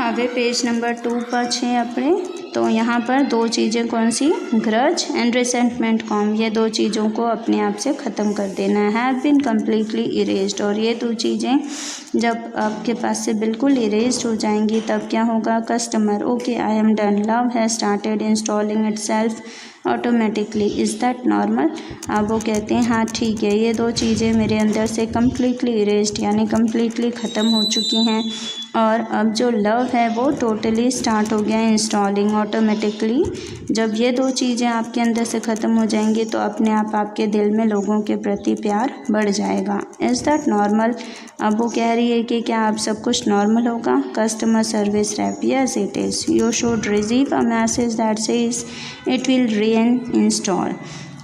હવે page number 2 पर छे अपने। तो यहाँ पर दो चीज़ें कौन सी, ग्रज एंड रिसेंटमेंट कॉम, ये दो चीज़ों को अपने आप से ख़त्म कर देना है। हैव बीन कम्प्लीटली इरेज्ड, और ये दो चीज़ें जब आपके पास से बिल्कुल इरेज्ड हो जाएंगी तब क्या होगा, customer okay I am done, love has started installing itself automatically, is that normal. अब वो कहते हैं हाँ ठीक है, ये दो चीज़ें मेरे अंदर से कम्प्लीटली इरेज्ड यानी कम्प्लीटली ख़त्म हो चुकी हैं, और अब जो लव है वो टोटली स्टार्ट हो गया इंस्टॉलिंग ऑटोमेटिकली। जब ये दो चीज़ें आपके अंदर से ख़त्म हो जाएंगी तो अपने आप आपके दिल में लोगों के प्रति प्यार बढ़ जाएगा। Is that normal. अब वो कह रही है कि क्या अब सब कुछ नॉर्मल होगा। Customer service rep, yes it is, you should receive a message that says it will reinstall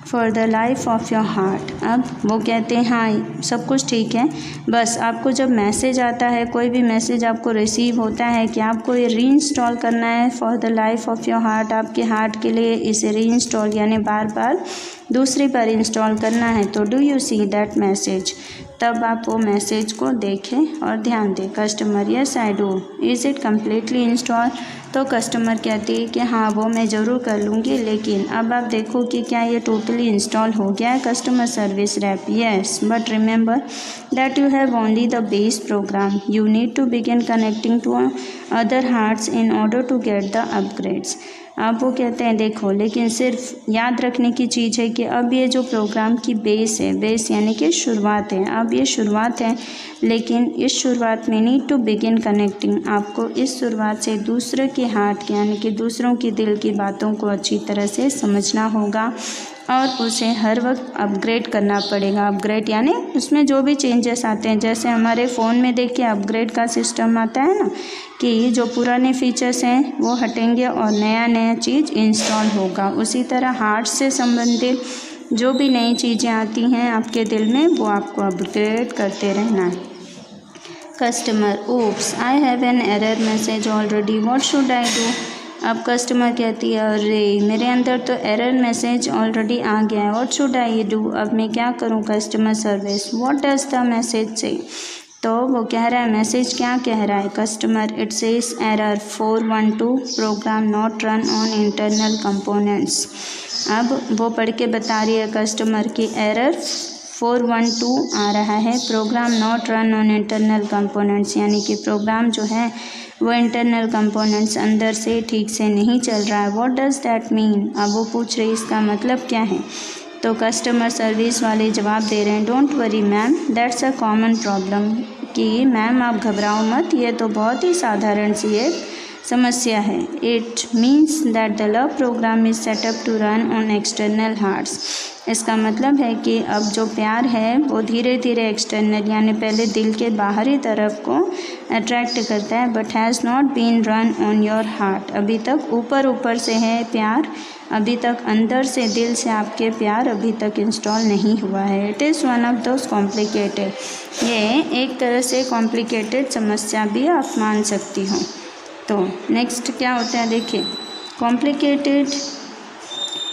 for the life of your heart. अब वो कहते हैं हाँ सब कुछ ठीक है, बस आपको जब मैसेज आता है, कोई भी मैसेज आपको रिसीव होता है कि आपको ये रीइंस्टॉल करना है for the life of your heart, आपके हार्ट के लिए इसे रीइंस्टॉल यानी बार बार दूसरी बार इंस्टॉल करना है, तो do you see that message, तब आप वो मैसेज को देखें और ध्यान दें। Customer yes I do, is it completely install. तो कस्टमर कहती है कि हाँ वो मैं ज़रूर कर लूँगी, लेकिन अब आप देखो कि क्या ये टोटली इंस्टॉल हो गया है। Customer service rep, yes but remember that you have only the base program, you need to begin connecting to other hearts in order to get the upgrades. अब वो कहते हैं देखो, लेकिन सिर्फ याद रखने की चीज़ है कि अब ये जो प्रोग्राम की बेस है, बेस यानी कि शुरुआत है, अब ये शुरुआत है, लेकिन इस शुरुआत में नीड टू बिगिन कनेक्टिंग, आपको इस शुरुआत से दूसरे के हार्ट यानी कि दूसरों के दिल की बातों को अच्छी तरह से समझना होगा और उसे हर वक्त अपग्रेड करना पड़ेगा। अपग्रेड यानी उसमें जो भी चेंजेस आते हैं, जैसे हमारे फ़ोन में देखिए अपग्रेड का सिस्टम आता है ना, कि जो पुराने फीचर्स हैं वो हटेंगे और नया नया चीज़ इंस्टॉल होगा। उसी तरह हार्ट से संबंधित जो भी नई चीज़ें आती हैं आपके दिल में वो आपको अपग्रेड करते रहना है। Customer oops I have an error message already, what should I do. अब कस्टमर कहती है अरे मेरे अंदर तो एरर मैसेज ऑलरेडी आ गया है, व्हाट शुड आई डू, अब मैं क्या करूं। Customer service what does the message से, तो वो कह रहा है मैसेज क्या कह रहा है। Customer it says error 412 program not run on internal components. अब वो पढ़ के बता रही है कस्टमर की एरर 412 आ रहा है, program not run on internal components, यानी कि प्रोग्राम जो है वो इंटरनल कंपोनेंट्स अंदर से ठीक से नहीं चल रहा है। व्हाट डज़ दैट मीन, अब वो पूछ रही इसका मतलब क्या है। तो कस्टमर सर्विस वाले जवाब दे रहे हैं don't worry ma'am that's a common problem, कि मैम आप घबराओ मत, ये तो बहुत ही साधारण सी एक समस्या है। It means that the love program is set up to run on external hearts. इसका मतलब है कि अब जो प्यार है वो धीरे धीरे एक्सटर्नल यानी पहले दिल के बाहरी तरफ को अट्रैक्ट करता है, but has not been run on your heart. अभी तक ऊपर ऊपर से है प्यार, अभी तक अंदर से दिल से आपके प्यार अभी तक इंस्टॉल नहीं हुआ है। It is one of those complicated, ये एक तरह से कॉम्प्लिकेटेड समस्या भी आप मान सकती हो। तो नेक्स्ट क्या होता है देखिए, complicated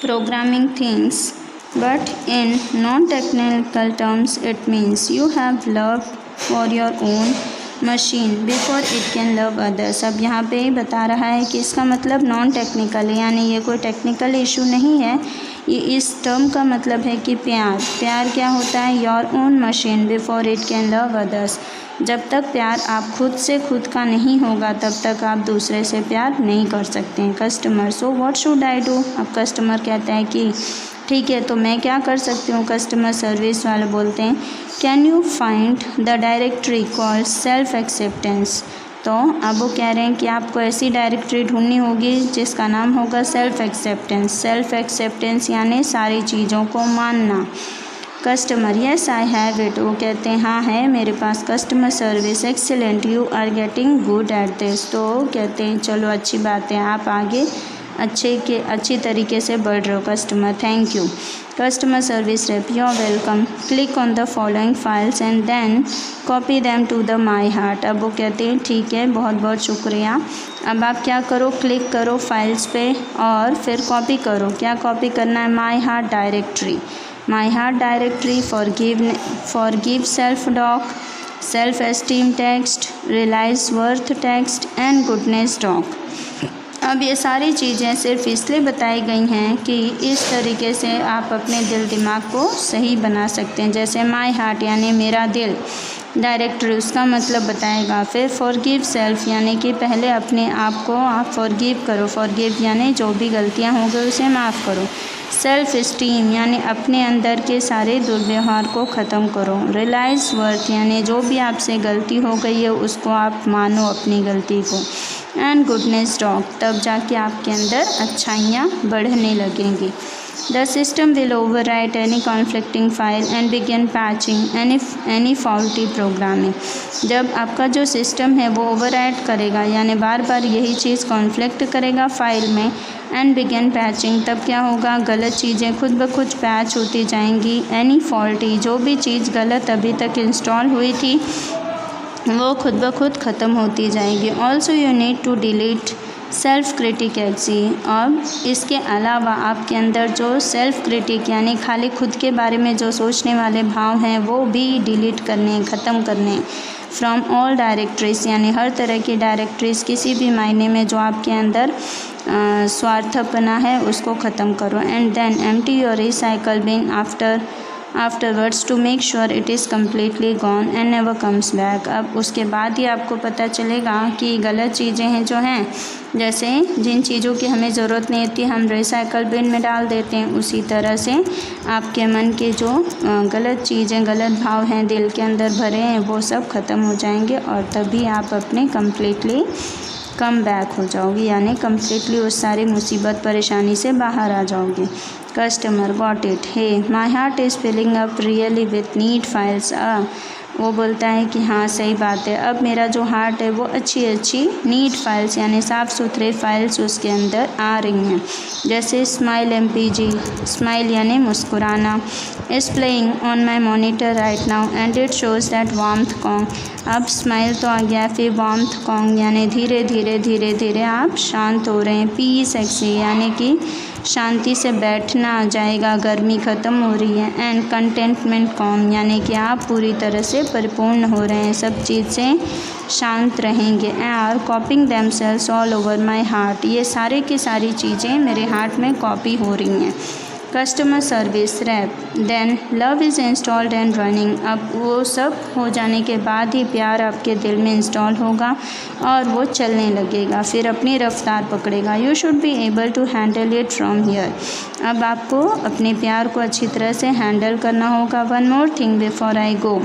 programming things but in non-technical terms it means you have loved for your own machine before it can love others। अब यहाँ पे बता रहा है कि इसका मतलब नॉन टेक्निकल है, यानी ये कोई टेक्निकल इशू नहीं है, ये इस टर्म का मतलब है कि प्यार क्या होता है, your own machine before it can love others. जब तक प्यार आप खुद से खुद का नहीं होगा तब तक आप दूसरे से प्यार नहीं कर सकते हैं। Customer so what should I do, अब कस्टमर कहता है कि ठीक है तो मैं क्या कर सकती हूँ। कस्टमर सर्विस वाले बोलते हैं can you find the directory called self acceptance. तो अब वो कह रहे हैं कि आपको ऐसी डायरेक्टरी ढूंढनी होगी जिसका नाम होगा सेल्फ एक्सेप्टेंस। सेल्फ एक्सेप्टेंस यानी सारी चीज़ों को मानना। Customer yes I have it, वो कहते हैं हाँ है मेरे पास। Customer service excellent, you are getting good at this, तो कहते हैं चलो अच्छी बात है, आप आगे अच्छी तरीके से बढ़ रहे हो। Customer thank you. Customer service rep you are welcome, click on the following files and then copy them to the my heart. अब वो कहते हैं ठीक है बहुत बहुत शुक्रिया, अब आप क्या करो क्लिक करो फाइल्स पे और फिर कॉपी करो। क्या कॉपी करना है, my heart directory. My heart directory forgive self dog self esteem text, realize worth text and goodness talk. अब ये सारी चीज़ें सिर्फ इसलिए बताई गई हैं कि इस तरीके से आप अपने दिल दिमाग को सही बना सकते हैं। जैसे माई हार्ट यानी मेरा दिल, डायरेक्टरी उसका मतलब बताएगा। फिर फॉरगिव सेल्फ यानी कि पहले अपने आप को आप फॉरगिव करो, फॉरगिव यानी जो भी गलतियां हो गई उसे माफ़ करो। सेल्फ इस्टीम यानी अपने अंदर के सारे दुर्व्यवहार को ख़त्म करो। रियलाइज वर्थ यानी जो भी आपसे गलती हो गई है उसको आप मानो अपनी गलती को। एंड गुडनेस टॉक, तब जाके आपके अंदर अच्छाइयाँ बढ़ने लगेंगी। The system will overwrite any conflicting file and begin patching any faulty programming। जब आपका जो सिस्टम है वो ओवरराइट करेगा यानी बार बार यही चीज़ कॉन्फ्लिक्ट करेगा फाइल में, एंड बिगन पैचिंग, तब क्या होगा, गलत चीज़ें खुद ब खुद पैच होती जाएंगी। एनी फॉल्टी, जो भी चीज़ गलत अभी तक इंस्टॉल हुई थी वो खुद ब खुद ख़त्म होती जाएगी। Also you need to delete self criticacy. अब इसके अलावा आपके अंदर जो सेल्फ क्रिटिक यानी खाली खुद के बारे में जो सोचने वाले भाव हैं वो भी डिलीट करने, ख़त्म करने। फ्रॉम ऑल डायरेक्टरीज यानी हर तरह की डायरेक्टरीज, किसी भी मायने में जो आपके अंदर स्वार्थपना है उसको ख़त्म करो। And then empty your recycle bin afterwards to make sure it is completely gone and never comes back. अब उसके बाद ही आपको पता चलेगा कि गलत चीज़ें हैं जो हैं, जैसे जिन चीज़ों की हमें ज़रूरत नहीं होती हम रिसाइकल बिन में डाल देते हैं, उसी तरह से आपके मन के जो गलत चीज़ें, गलत भाव हैं दिल के अंदर भरे हैं वो सब ख़त्म हो जाएंगे और तभी आप अपने कम्प्लीटली कम बैक हो जाओगे यानी कम्प्लीटली उस सारी मुसीबत परेशानी से बाहर आ जाओगे। Customer got it, hey my heart is filling up really with neat files. वो बोलता है कि हाँ सही बात है, अब मेरा जो हार्ट है वो अच्छी अच्छी नीट फाइल्स यानी साफ़ सुथरे फाइल्स उसके अंदर आ रही हैं। जैसे स्माइल MPG, स्माइल यानी मुस्कुराना, is playing on my monitor right now and it shows that warmth Kong. अब स्माइल तो आ गया, फिर वार्मथ कॉन्ग यानी धीरे धीरे धीरे धीरे आप शांत हो रहे हैं। पीस एक्सी यानी कि शांति से बैठना आ जाएगा, गर्मी ख़त्म हो रही है। एंड कंटेंटमेंट कॉम यानी कि आप पूरी तरह से परिपूर्ण हो रहे हैं, सब चीज़ से शांत रहेंगे। Are copying themselves all over my heart, ये सारे की सारी चीज़ें मेरे हार्ट में कॉपी हो रही हैं। Customer service rep, then love is installed and running. अब वो सब हो जाने के बाद ही प्यार आपके दिल में इंस्टॉल होगा और वो चलने लगेगा, फिर अपनी रफ्तार पकड़ेगा। You should be able to handle it from here. अब आपको अपने प्यार को अच्छी तरह से हैंडल करना होगा। One more thing before I go,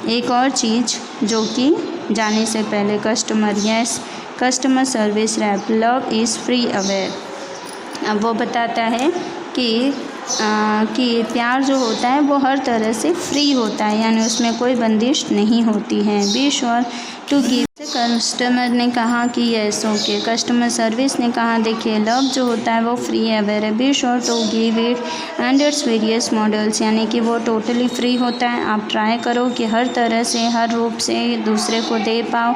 एक और चीज़ जो कि जाने से पहले। Customer yes, customer service rep, love is free aware. अब वो बताता है कि प्यार जो होता है वो हर तरह से फ्री होता है यानी उसमें कोई बंदिश नहीं होती है। Be sure to give, customer ने कहा कि यस ओके। कस्टमर सर्विस ने कहा देखिए लव जो होता है वो फ्री अवेयर है। Be sure to give it and its various models यानी कि वो टोटली फ्री होता है। आप ट्राई करो कि हर तरह से, हर रूप से दूसरे को दे पाओ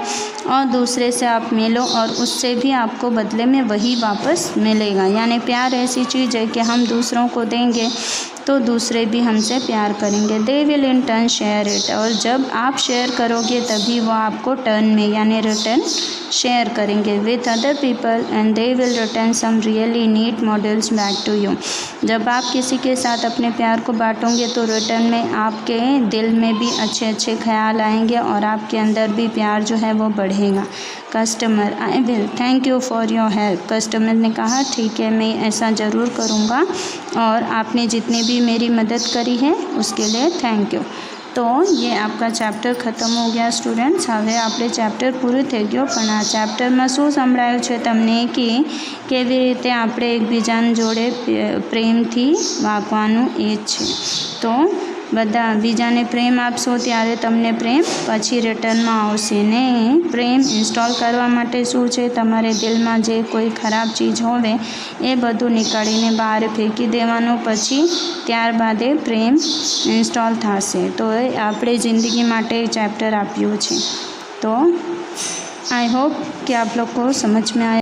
और दूसरे से आप मिलो और उससे भी आपको बदले में वही वापस मिलेगा। यानी प्यार ऐसी चीज़ है कि हम दूसरों को देंगे तो दूसरे भी हमसे प्यार करेंगे। They will in turn share it, और जब आप शेयर करोगे तभी वो आपको टर्न में यानी रिटर्न शेयर करेंगे with other people and they will return some really neat models back to you. जब आप किसी के साथ अपने प्यार को बांटोगे तो रिटर्न में आपके दिल में भी अच्छे अच्छे ख्याल आएंगे और आपके अंदर भी प्यार जो है वो बढ़ेगा। Customer I will thank you for your help. Customer ने कहा ठीक है मैं ऐसा ज़रूर करूँगा और आपने जितनी भी मेरी मदद करी है उसके लिए थैंक यू। तो ये आपका चैप्टर ख़त्म हो गया સ્ટુડન્ટ્સ। હવે આપણે ચેપ્ટર પૂરું થઈ ગયો, પણ આ ચેપ્ટરમાં શું સંભળાયું છે તમને કે કેવી રીતે આપણે એકબીજાની જોડે પ્રેમથી વાગવાનું એ જ છે। તો બધા બીજાને પ્રેમ આપશો ત્યારે તમને પ્રેમ પછી રિટર્નમાં આવશે ને। પ્રેમ ઇન્સ્ટોલ કરવા માટે શું છે, તમારે દિલમાં જે કોઈ ખરાબ ચીજ હોવે એ બધું નીકાળીને બહાર ફેંકી દેવાનું, પછી ત્યારબાદ એ પ્રેમ ઇન્સ્ટોલ થશે। તો એ આપણે જિંદગી માટે ચેપ્ટર આપ્યું છે। તો आई होप कि आप लोग को समझ में आया।